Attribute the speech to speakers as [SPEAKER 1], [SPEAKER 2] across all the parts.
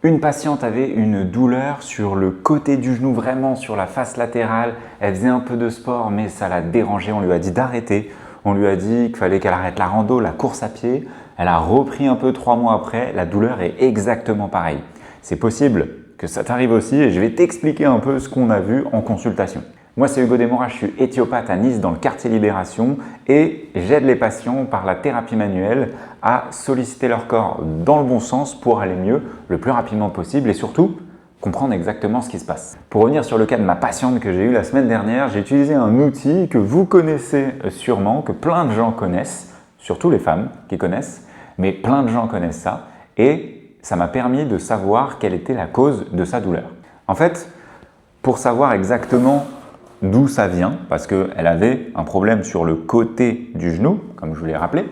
[SPEAKER 1] Une patiente avait une douleur sur le côté du genou, vraiment sur la face latérale. Elle faisait un peu de sport, mais ça la dérangeait. On lui a dit d'arrêter. On lui a dit qu'il fallait qu'elle arrête la rando, la course à pied. Elle a repris un peu 3 mois après. La douleur est exactement pareille. C'est possible que ça t'arrive aussi et je vais t'expliquer un peu ce qu'on a vu en consultation. Moi, c'est Hugo Desmora, je suis éthiopathe à Nice dans le quartier Libération et j'aide les patients par la thérapie manuelle à solliciter leur corps dans le bon sens pour aller mieux le plus rapidement possible et surtout comprendre exactement ce qui se passe. Pour revenir sur le cas de ma patiente que j'ai eue la semaine dernière, j'ai utilisé un outil que vous connaissez sûrement, que plein de gens connaissent, surtout les femmes qui connaissent, mais plein de gens connaissent ça et ça m'a permis de savoir quelle était la cause de sa douleur. En fait, pour savoir exactement d'où ça vient, parce qu'elle avait un problème sur le côté du genou, comme je vous l'ai rappelé,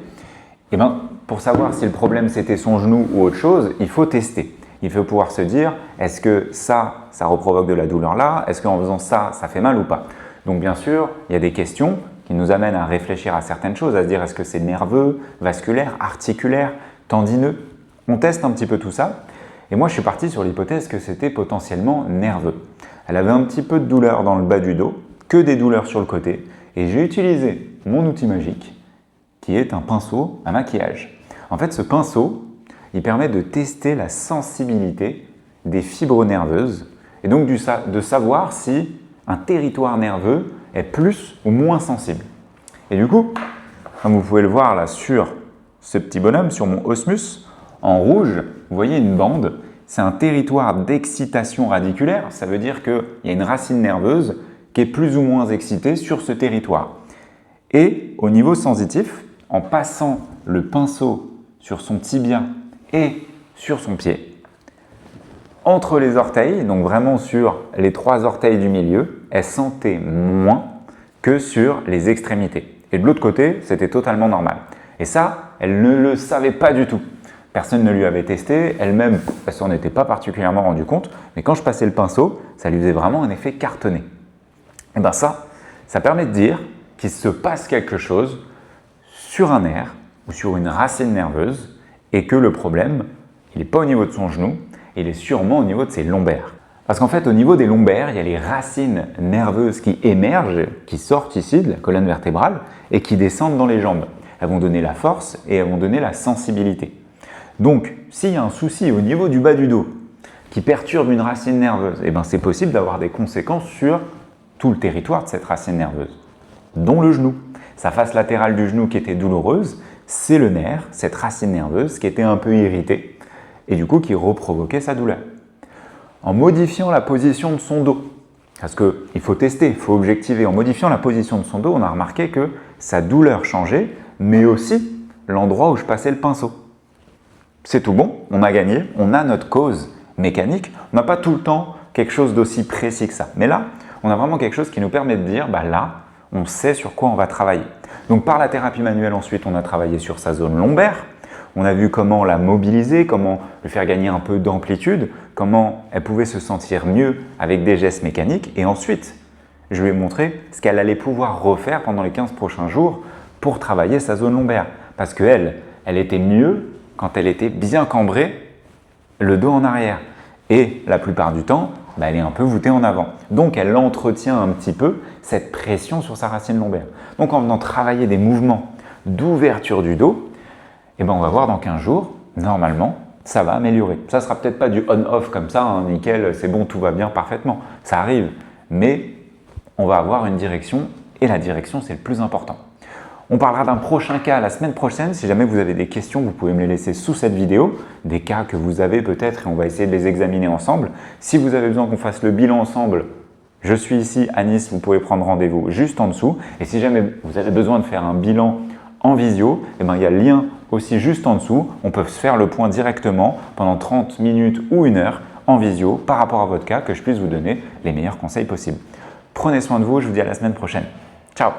[SPEAKER 1] et pour savoir si le problème c'était son genou ou autre chose, il faut tester. Il faut pouvoir se dire, est-ce que ça reprovoque de la douleur là? Est-ce qu'en faisant ça, ça fait mal ou pas? Donc bien sûr, il y a des questions qui nous amènent à réfléchir à certaines choses, à se dire est-ce que c'est nerveux, vasculaire, articulaire, tendineux? On teste un petit peu tout ça. Et moi, je suis parti sur l'hypothèse que c'était potentiellement nerveux. Elle avait un petit peu de douleur dans le bas du dos, que des douleurs sur le côté, et j'ai utilisé mon outil magique qui est un pinceau à maquillage. En fait, ce pinceau, il permet de tester la sensibilité des fibres nerveuses et donc de savoir si un territoire nerveux est plus ou moins sensible. Et du coup, comme vous pouvez le voir là sur ce petit bonhomme, sur mon osmus, en rouge, vous voyez une bande. C'est un territoire d'excitation radiculaire, ça veut dire qu'il y a une racine nerveuse qui est plus ou moins excitée sur ce territoire. Et au niveau sensitif, en passant le pinceau sur son tibia et sur son pied, entre les orteils, donc vraiment sur les 3 orteils du milieu, elle sentait moins que sur les extrémités. Et de l'autre côté, c'était totalement normal. Et ça, elle ne le savait pas du tout. Personne ne lui avait testé, elle-même, elle s'en était pas particulièrement rendue compte, mais quand je passais le pinceau, ça lui faisait vraiment un effet cartonné. Et bien ça permet de dire qu'il se passe quelque chose sur un nerf ou sur une racine nerveuse et que le problème, il n'est pas au niveau de son genou, il est sûrement au niveau de ses lombaires. Parce qu'en fait, au niveau des lombaires, il y a les racines nerveuses qui émergent, qui sortent ici de la colonne vertébrale et qui descendent dans les jambes. Elles vont donner la force et elles vont donner la sensibilité. Donc, s'il y a un souci au niveau du bas du dos qui perturbe une racine nerveuse, c'est possible d'avoir des conséquences sur tout le territoire de cette racine nerveuse, dont le genou. Sa face latérale du genou qui était douloureuse, c'est le nerf, cette racine nerveuse qui était un peu irritée et du coup qui reprovoquait sa douleur. En modifiant la position de son dos, parce qu'il faut tester, il faut objectiver, en modifiant la position de son dos, on a remarqué que sa douleur changeait, mais aussi l'endroit où je passais le pinceau. C'est tout bon, on a gagné, on a notre cause mécanique, on n'a pas tout le temps quelque chose d'aussi précis que ça. Mais là, on a vraiment quelque chose qui nous permet de dire, là, on sait sur quoi on va travailler. Donc par la thérapie manuelle, ensuite, on a travaillé sur sa zone lombaire, on a vu comment la mobiliser, comment lui faire gagner un peu d'amplitude, comment elle pouvait se sentir mieux avec des gestes mécaniques. Et ensuite, je lui ai montré ce qu'elle allait pouvoir refaire pendant les 15 prochains jours pour travailler sa zone lombaire. Parce qu'elle, elle était mieux quand elle était bien cambrée, le dos en arrière. Et la plupart du temps, elle est un peu voûtée en avant. Donc, elle entretient un petit peu cette pression sur sa racine lombaire. Donc, en venant travailler des mouvements d'ouverture du dos, on va voir dans 15 jours, normalement, ça va améliorer. Ça ne sera peut-être pas du on-off comme ça, nickel, c'est bon, tout va bien parfaitement. Ça arrive, mais on va avoir une direction et la direction, c'est le plus important. On parlera d'un prochain cas la semaine prochaine. Si jamais vous avez des questions, vous pouvez me les laisser sous cette vidéo, des cas que vous avez peut-être et on va essayer de les examiner ensemble. Si vous avez besoin qu'on fasse le bilan ensemble, je suis ici à Nice, vous pouvez prendre rendez-vous juste en dessous. Et si jamais vous avez besoin de faire un bilan en visio, il y a le lien aussi juste en dessous. On peut se faire le point directement pendant 30 minutes ou 1 heure en visio par rapport à votre cas, que je puisse vous donner les meilleurs conseils possibles. Prenez soin de vous, je vous dis à la semaine prochaine. Ciao!